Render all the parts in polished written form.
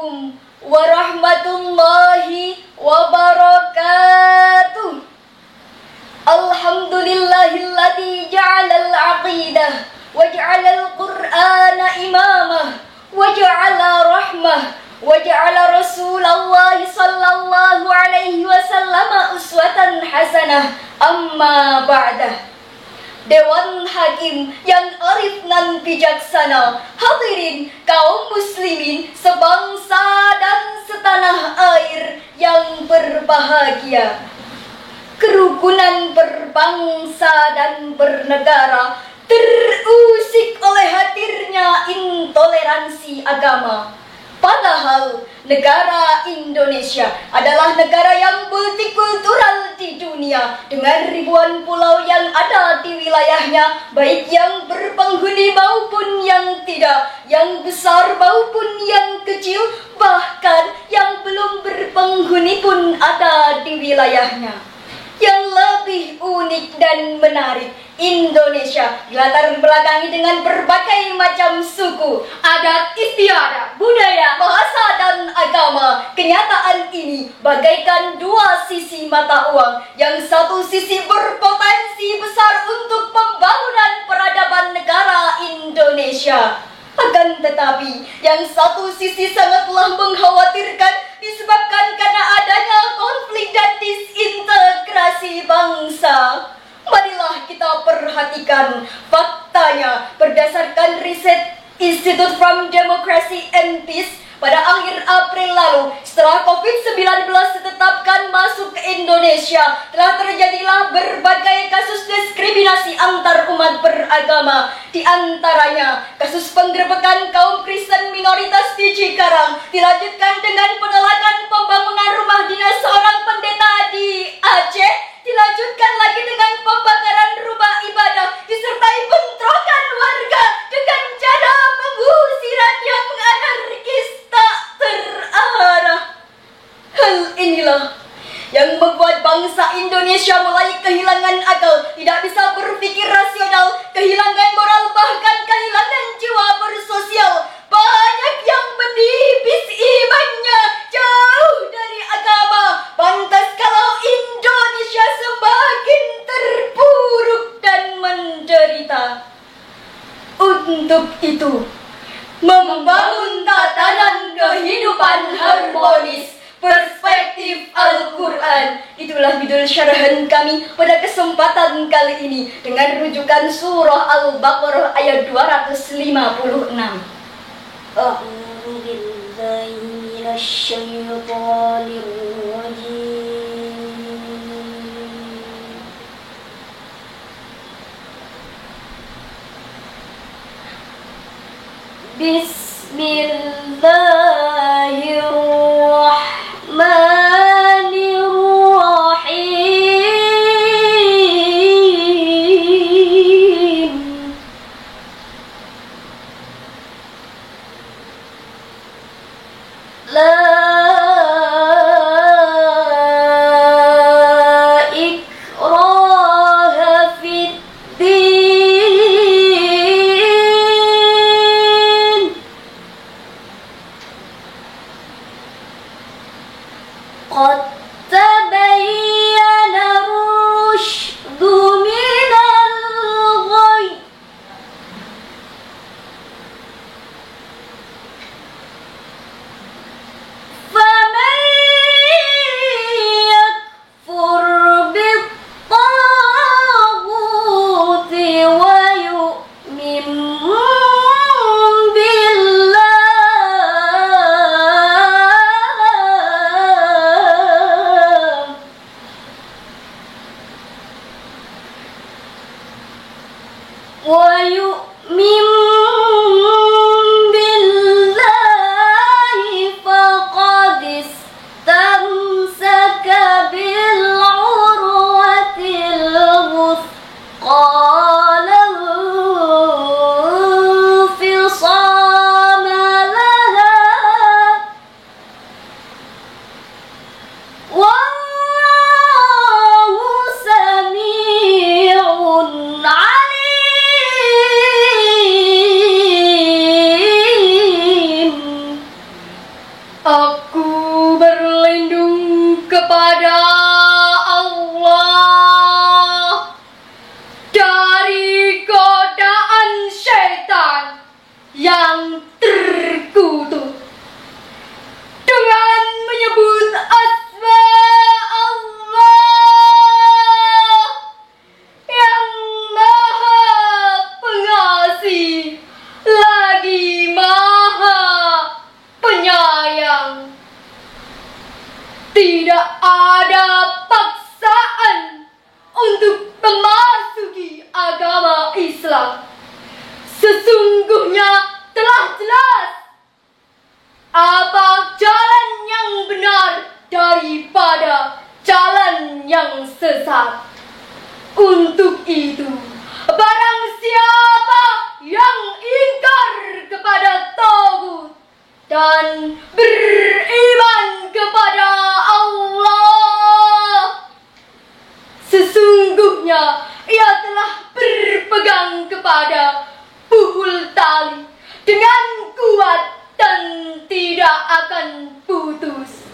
Assalamualaikum warahmatullahi wabarakatuh. Alhamdulillahilladzi ja'alal aqidah wa ja'alal qur'ana imamah wa ja'ala rahmah wa ja'ala Rasulullah sallallahu alaihi wasallam uswatan hasanah. Amma ba'dah. Dewan Hakim yang arif nan bijaksana, hadirin kaum muslimin sebangsa dan setanah air yang berbahagia. Kerukunan berbangsa dan bernegara terusik oleh hadirnya intoleransi agama. Padahal negara Indonesia adalah negara yang multikultural di dunia, dengan ribuan pulau yang ada di wilayahnya, baik yang berpenghuni maupun yang tidak, yang besar maupun yang kecil, bahkan yang belum berpenghuni pun ada di wilayahnya. Yang lebih unik dan menarik, Indonesia dilatar belakangi dengan berbagai macam suku, adat istiadat, budaya, bahasa, dan agama. Kenyataan ini bagaikan dua sisi mata uang. Yang satu sisi berpotensi besar untuk pembangunan peradaban negara Indonesia. Akan tetapi, yang satu sisi sangatlah mengkhawatirkan disebabkan karena adanya konflik dan disintegrasi bangsa. Marilah kita perhatikan faktanya berdasarkan riset Institute from Democracy and Peace pada akhir April lalu. Setelah COVID-19 ditetapkan masuk ke Indonesia, telah terjadilah berbagai kasus diskriminasi antar umat beragama. Di antaranya, kasus penggerebekan kaum Kristen minoritas di Cikarang, dilanjutkan dengan penolakan pembangunan rumah dinas seorang pendeta di Aceh, dilanjutkan lagi dengan pembakaran rumah ibadah, disertai bentrokan warga dengan cara pengusiran yang anarkis tak terarah. Hal inilah yang membuat bangsa Indonesia mulai kehilangan akal, tidak bisa berpikir rasional, kehilangan moral, bahkan kehilangan jiwa bersosial. Banyak yang menipis imannya, jauh dari agama. Pantas kalau Indonesia semakin terpuruk dan menderita. Untuk itu, membangun tatanan kehidupan harmonis, perspektif Al-Quran, itulah judul syarahan kami pada kesempatan kali ini dengan rujukan surah Al-Baqarah ayat 256. A'udzu billahi minasyaitonir rajim. Bismillahirrahmanirrahim. La ikraha fid din. Qad tabayyana ar-rushdu minal ghayy. yang terkutuk dengan menyebut asma Allah yang Maha Pengasih lagi Maha Penyayang. Tidak ada paksaan untuk memasuki agama Islam. Sesungguhnya telah jelas apa jalan yang benar daripada jalan yang sesat. Untuk itu, barang siapa yang ingkar kepada Tauhid dan beriman kepada Allah, sesungguhnya ia telah berpegang kepada puhul tali dengan kuat dan tidak akan putus.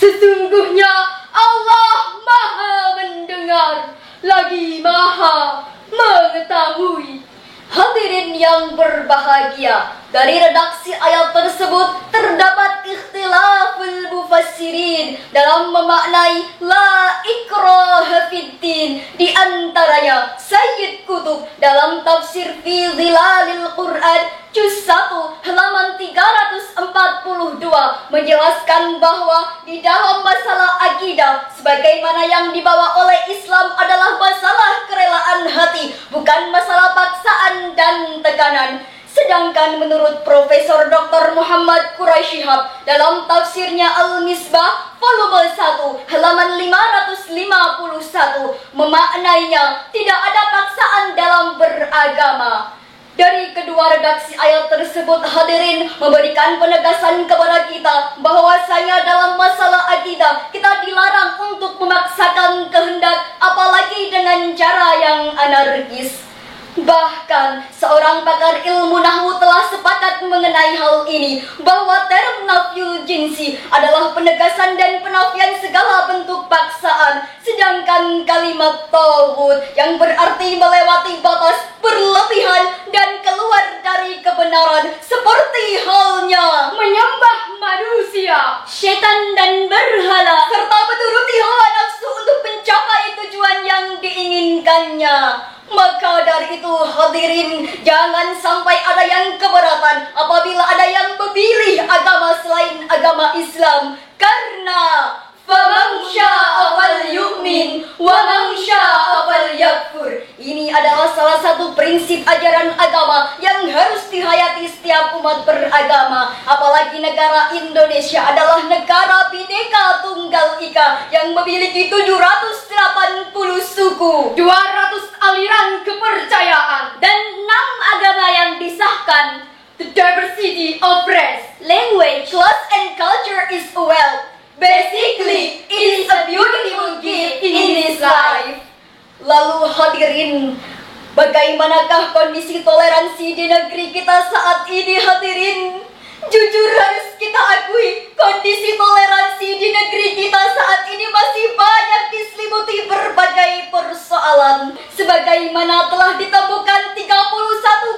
Sesungguhnya Allah Maha mendengar lagi Maha mengetahui. Hadirin yang berbahagia, dari redaksi ayat tersebut terdapat ikhtilaful mufassirin dalam memaknai la ikraha fiddin. Di antaranya Sayyid Qutb dalam tafsir fi Zilalil Quran juz 1 halaman 342 menjelaskan bahwa di dalam masalah akidah sebagaimana yang dibawa oleh Islam adalah masalah kerelaan hati, bukan masalah paksaan dan tekanan. Sedangkan menurut Profesor Dr. Muhammad Quraisyihab dalam tafsirnya Al-Misbah volume 1 halaman 551 memaknainya tidak ada paksaan dalam beragama. Dari kedua redaksi ayat tersebut, hadirin memberikan penegasan kepada kita bahwasanya dalam masalah akidah kita dilarang untuk memaksakan kehendak, apalagi dengan cara yang anarkis. Bahkan seorang pakar ilmu nahwu telah sepakat mengenai hal ini, bahwa term nafyul jinsi adalah penegasan dan penafian segala bentuk paksaan, sedangkan kalimat tauhid yang berarti melewati batas, berlebihan dan keluar dari kebenaran, seperti halnya menyembah manusia, setan dan berhala, serta menuruti hawa nafsu untuk mencapai tujuan yang diinginkannya. Maka dari itu hadirin, jangan sampai ada yang keberatan apabila ada yang memilih agama selain agama Islam. Karena faman syaa'a falyu'min wa man syaa'a falyakfur. Ini adalah salah satu prinsip ajaran agama yang harus dihayati setiap umat beragama. Apalagi negara Indonesia adalah negara Bhinneka Tunggal Ika yang memiliki 780 suku, 200 aliran kepercayaan, dan 6 agama yang disahkan. The diversity of race, language, class, and culture is a wealth. Basically, it is a beautiful gift in this life. Lalu hadirin, bagaimanakah kondisi toleransi di negeri kita saat ini hadirin? Jujur harus kita akui, kondisi toleransi di negeri kita saat ini masih banyak diselimuti berbagai persoalan. Sebagaimana telah ditemukan 31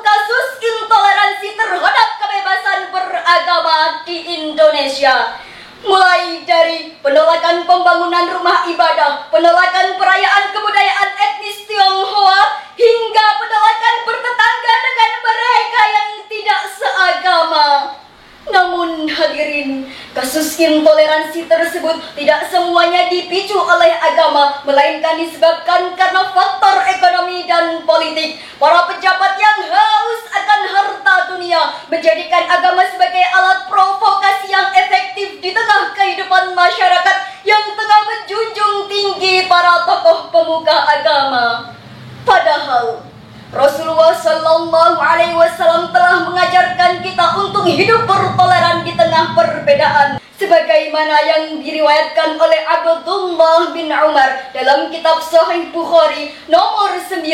kasus intoleransi terhadap kebebasan beragama di Indonesia. Mulai dari penolakan pembangunan rumah ibadah, penolakan perayaan kebudayaan etnis Tionghoa, hingga penolakan bertetangga dengan mereka yang tidak seagama. Namun hadirin, kasus intoleransi tersebut tidak semuanya dipicu oleh agama, melainkan disebabkan karena faktor ekonomi dan politik. Para pejabat yang haus akan harta dunia menjadikan agama sebagai alat provokasi yang efektif di tengah kehidupan masyarakat yang tengah menjunjung tinggi para tokoh pemuka agama. Padahal Rasulullah Shallallahu Alaihi Wasallam telah mengajarkan kita untuk hidup bertoleran di tengah perbedaan, sebagaimana yang diriwayatkan oleh Abdullah bin Umar dalam kitab Sahih Bukhari nomor 9.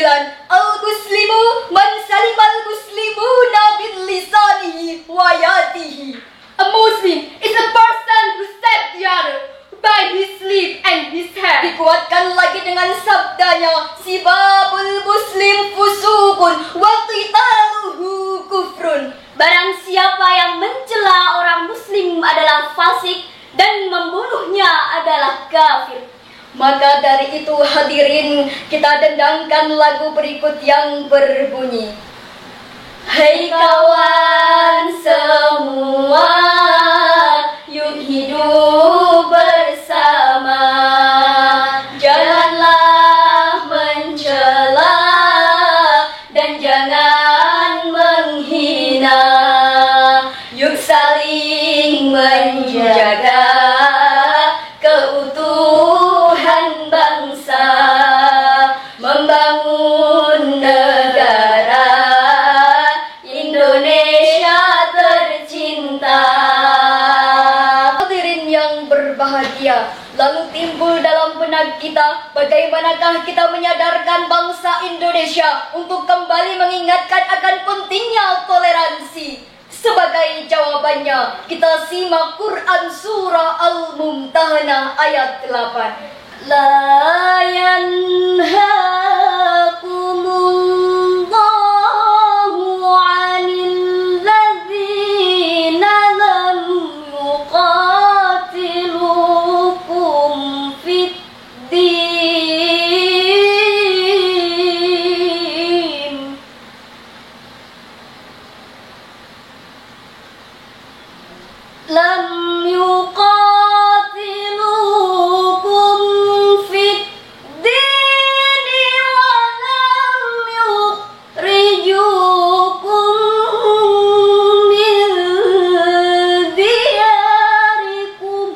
Al-Muslimu man salimal muslimuna bil lisanihi wa yadihi. A Muslim is a person who saves the other by his lip and his hand. Dikuatkan lagi dengan sabdanya, sibabul muslim fusukun wa qitaluhu kufur. siapa yang mencela orang muslim adalah fasik dan membunuhnya adalah kafir. Maka dari itu hadirin, kita dendangkan lagu berikut yang berbunyi, hai kawan semua, yuk hidup bersama. Janganlah mencela dan jangan menghina. Yuk saling menjaga keutuhan bangsa, membangun negara Indonesia tercinta. Hadirin yang berbahagia, lalu timbul dalam benak kita, bagaimanakah kita menyadarkan bangsa Indonesia untuk kembali mengingatkan akan pentingnya toleransi. Sebagai jawabannya, kita simak Quran Surah Al-Mumtahanah ayat 8. La yanhaakumullahu 'anil ladzina lam yuqatilukum fid din. Lam yuqatilukum fid dini wa lam yukhrijukum min diyarikum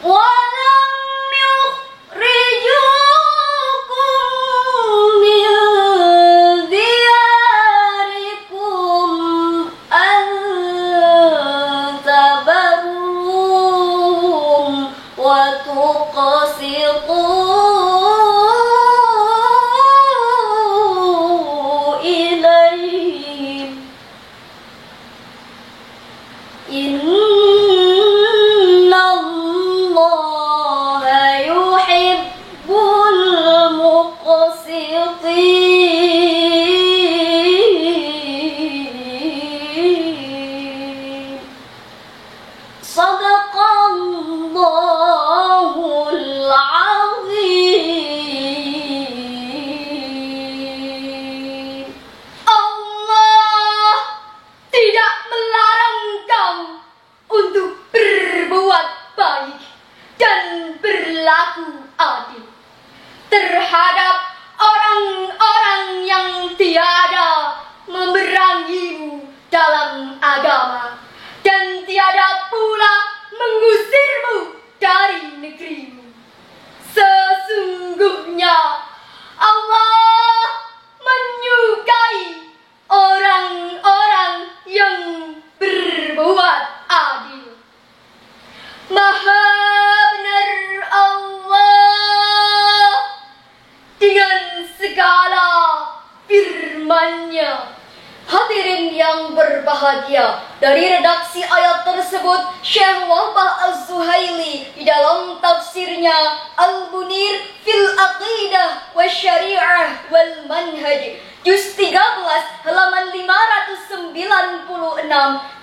wa lam yukhrijukum min diyarikum an tabarruhum wa tuqsitu ilayhim. Innallaha yuhibbul muqsitin. Shadaqallahul azim. Allah tidak melarang kamu untuk berbuat baik dan berlaku adil terhadap orang-orang yang tiada memerangimu dalam agama dan tiada pula mengusirmu dari negerimu. Sesungguhnya Allah menyukai orang-orang yang berbuat adil. Maha benar Allah dengan segala firman-Nya. Hadirin yang berbahagia, dari redaksi ayat tersebut Syekh Wahbah Az-Zuhaili di dalam tafsirnya Al-Munir fil Aqidah wa Syari'ah wal Manhaj juz 13 halaman 596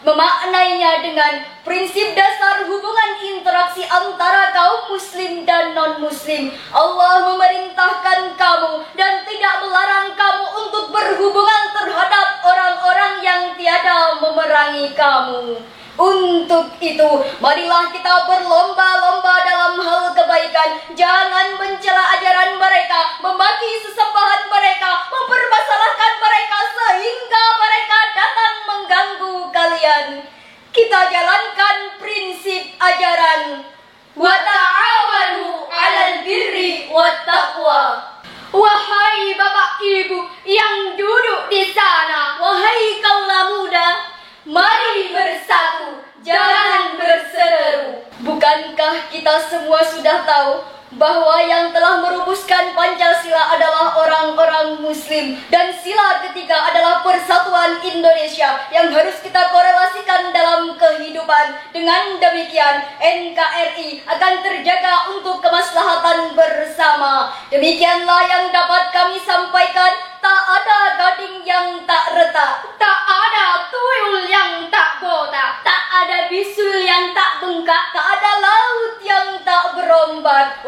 memaknainya dengan prinsip dasar hubungan interaksi antara kaum muslim dan non-muslim. Allah memerintahkan kamu dan tidak melarang kamu untuk berhubungan terhadap orang-orang yang tiada memerangi kamu. Untuk itu, marilah kita berlomba-lomba dalam hal kebaikan. Jangan mencela ajaran mereka, memaki sesembahan mereka, mempermasalahkan mereka sehingga mereka datang mengganggu kalian. Kita jalankan prinsip ajaran wa ta'awanu 'alal birri wat taqwa. Wahai bapak ibu yang duduk di sana, wahai kaula muda, mari bersatu, jangan berseteru. Bukankah kita semua sudah tahu bahwa yang telah merumuskan Pancasila adalah orang-orang muslim, dan sila ketiga adalah persatuan Indonesia yang harus kita korelasikan dalam kehidupan kehidupan. Dengan demikian, NKRI akan terjaga untuk kemaslahatan bersama. Demikianlah yang dapat kami sampaikan. Tak ada gading yang tak retak, Tak ada tuyul yang tak botak, tak ada bisul yang tak bengkak, tak ada laut yang tak berombak.